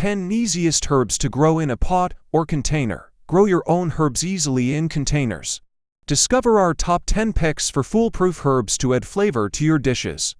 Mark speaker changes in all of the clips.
Speaker 1: 10 Easiest Herbs to Grow in a Pot or Container. Grow your own herbs easily in containers. Discover our top 10 picks for foolproof herbs to add flavor to your dishes.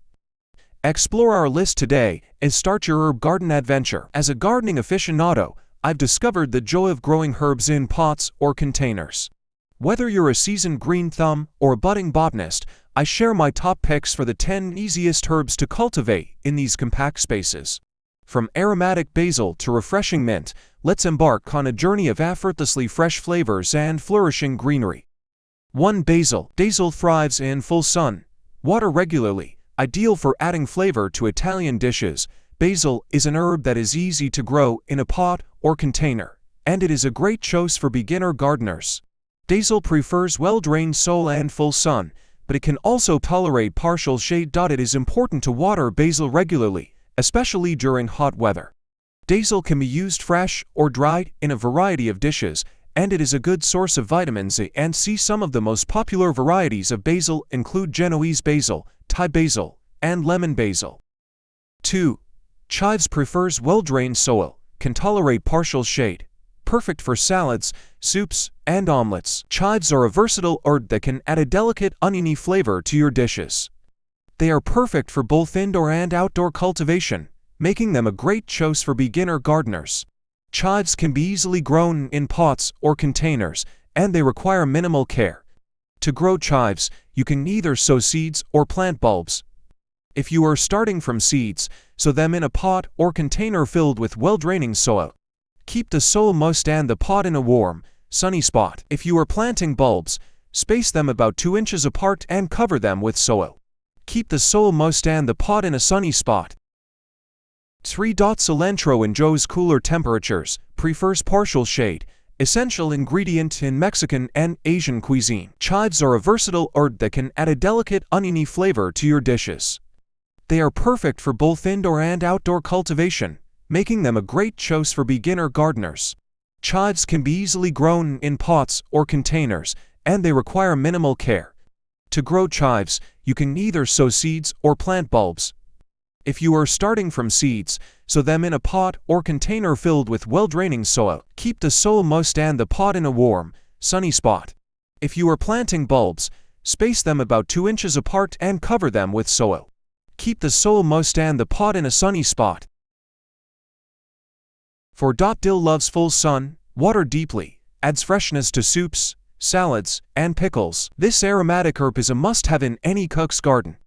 Speaker 1: Explore our list today and start your herb garden adventure. As a gardening aficionado, I've discovered the joy of growing herbs in pots or containers. Whether you're a seasoned green thumb or a budding botanist, I share my top picks for the 10 easiest herbs to cultivate in these compact spaces. From aromatic basil to refreshing mint, let's embark on a journey of effortlessly fresh flavors and flourishing greenery. 1. Basil. Basil thrives in full sun. Water regularly, ideal for adding flavor to Italian dishes. Basil is an herb that is easy to grow in a pot or container, and it is a great choice for beginner gardeners. Basil prefers well-drained soil and full sun, but it can also tolerate partial shade. It is important to water basil regularly, especially during hot weather. Basil can be used fresh or dried in a variety of dishes, and it is a good source of vitamins A and C. Some of the most popular varieties of basil include Genoese basil, Thai basil, and lemon basil. 2. Chives prefers well-drained soil, can tolerate partial shade. Perfect for salads, soups, and omelets. Chives are a versatile herb that can add a delicate, oniony flavor to your dishes. They are perfect for both indoor and outdoor cultivation, making them a great choice for beginner gardeners. Chives can be easily grown in pots or containers, and they require minimal care. To grow chives, you can either sow seeds or plant bulbs. If you are starting from seeds, sow them in a pot or container filled with well-draining soil. Keep the soil moist and the pot in a warm, sunny spot. If you are planting bulbs, space them about 2 inches apart and cover them with soil. Keep the soil moist and the pot in a sunny spot. 3. Cilantro enjoys cooler temperatures, prefers partial shade, essential ingredient in Mexican and Asian cuisine. Chives are a versatile herb that can add a delicate, oniony flavor to your dishes. They are perfect for both indoor and outdoor cultivation, making them a great choice for beginner gardeners. Chives can be easily grown in pots or containers, and they require minimal care. To grow chives, you can either sow seeds or plant bulbs. If you are starting from seeds, sow them in a pot or container filled with well-draining soil. Keep the soil moist and the pot in a warm, sunny spot. If you are planting bulbs, space them about 2 inches apart and cover them with soil. Keep the soil moist and the pot in a sunny spot. 4. Dill loves full sun, water deeply, adds freshness to soups, salads, and pickles. This aromatic herb is a must-have in any cook's garden.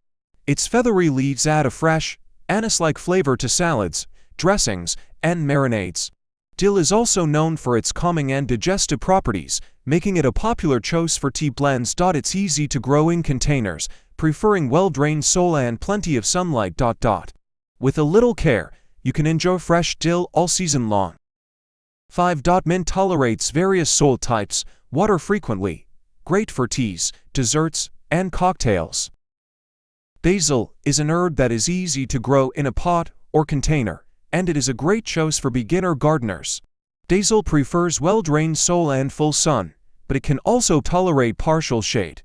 Speaker 1: Its feathery leaves add a fresh, anise-like flavor to salads, dressings, and marinades. Dill is also known for its calming and digestive properties, making it a popular choice for tea blends. It's easy to grow in containers, preferring well-drained soil and plenty of sunlight. With a little care, you can enjoy fresh dill all season long. 5. Mint tolerates various soil types, water frequently, great for teas, desserts, and cocktails. Basil is an herb that is easy to grow in a pot or container, and it is a great choice for beginner gardeners. Basil prefers well-drained soil and full sun, but it can also tolerate partial shade.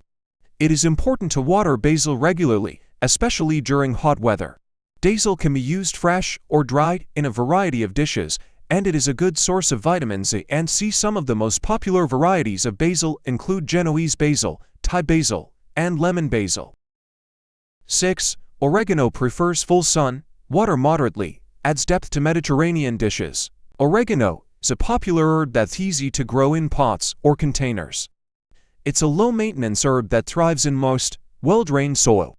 Speaker 1: It is important to water basil regularly, especially during hot weather. Basil can be used fresh or dried in a variety of dishes, and it is a good source of vitamins A and C. Some of the most popular varieties of basil include Genoese basil, Thai basil, and lemon basil. 6. Oregano prefers full sun, water moderately, adds depth to Mediterranean dishes. Oregano is a popular herb that's easy to grow in pots or containers. It's a low-maintenance herb that thrives in moist, well-drained soil.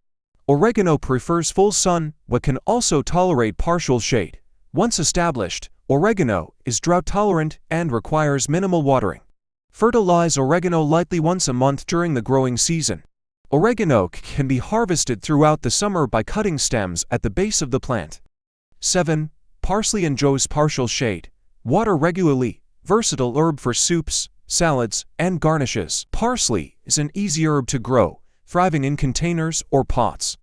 Speaker 1: Oregano prefers full sun but can also tolerate partial shade. Once established, oregano is drought-tolerant and requires minimal watering. Fertilize oregano lightly once a month during the growing season. Oregano can be harvested throughout the summer by cutting stems at the base of the plant. 7. Parsley enjoys partial shade, water regularly, versatile herb for soups, salads, and garnishes. Parsley is an easy herb to grow, thriving in containers or pots.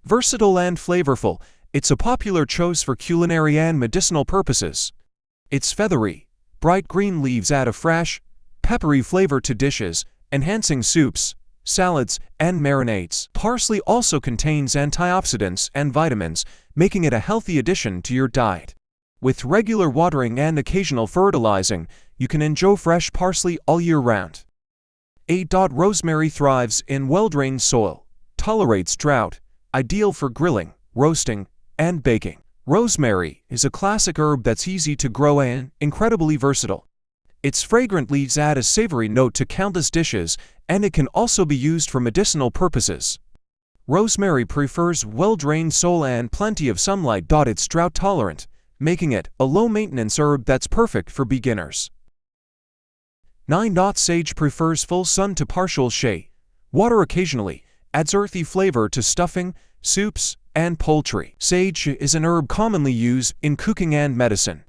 Speaker 1: Versatile and flavorful, it's a popular choice for culinary and medicinal purposes. Its feathery, bright green leaves add a fresh, peppery flavor to dishes, enhancing soups, salads, and marinades. Parsley also contains antioxidants and vitamins, making it a healthy addition to your diet. With regular watering and occasional fertilizing, you can enjoy fresh parsley all year round. 8. Rosemary thrives in well-drained soil, tolerates drought, ideal for grilling, roasting, and baking. Rosemary is a classic herb that's easy to grow and incredibly versatile. Its fragrant leaves add a savory note to countless dishes, and it can also be used for medicinal purposes. Rosemary prefers well-drained soil and plenty of sunlight. It's drought-tolerant, making it a low-maintenance herb that's perfect for beginners. 9. Sage prefers full sun to partial shade. Water occasionally, adds earthy flavor to stuffing, soups, and poultry. Sage is an herb commonly used in cooking and medicine.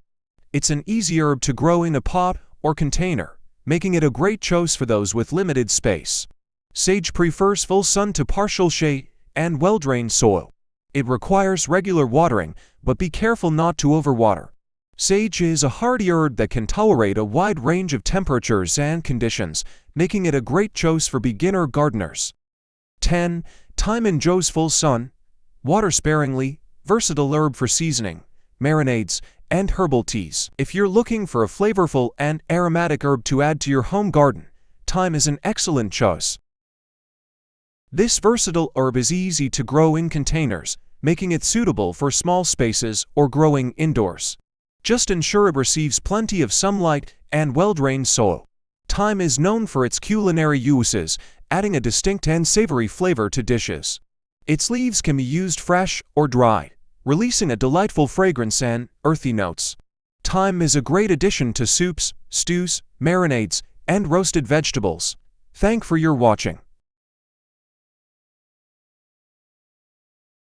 Speaker 1: It's an easy herb to grow in a pot or container, making it a great choice for those with limited space. Sage prefers full sun to partial shade and well-drained soil. It requires regular watering, but be careful not to overwater. Sage is a hardy herb that can tolerate a wide range of temperatures and conditions, making it a great choice for beginner gardeners. 10. Thyme enjoys full sun, water sparingly, versatile herb for seasoning, marinades, and herbal teas. If you're looking for a flavorful and aromatic herb to add to your home garden, thyme is an excellent choice. This versatile herb is easy to grow in containers, making it suitable for small spaces or growing indoors. Just ensure it receives plenty of sunlight and well-drained soil. Thyme is known for its culinary uses, adding a distinct and savory flavor to dishes. Its leaves can be used fresh or dried, releasing a delightful fragrance and earthy notes. Thyme is a great addition to soups, stews, marinades, and roasted vegetables. Thanks for your watching.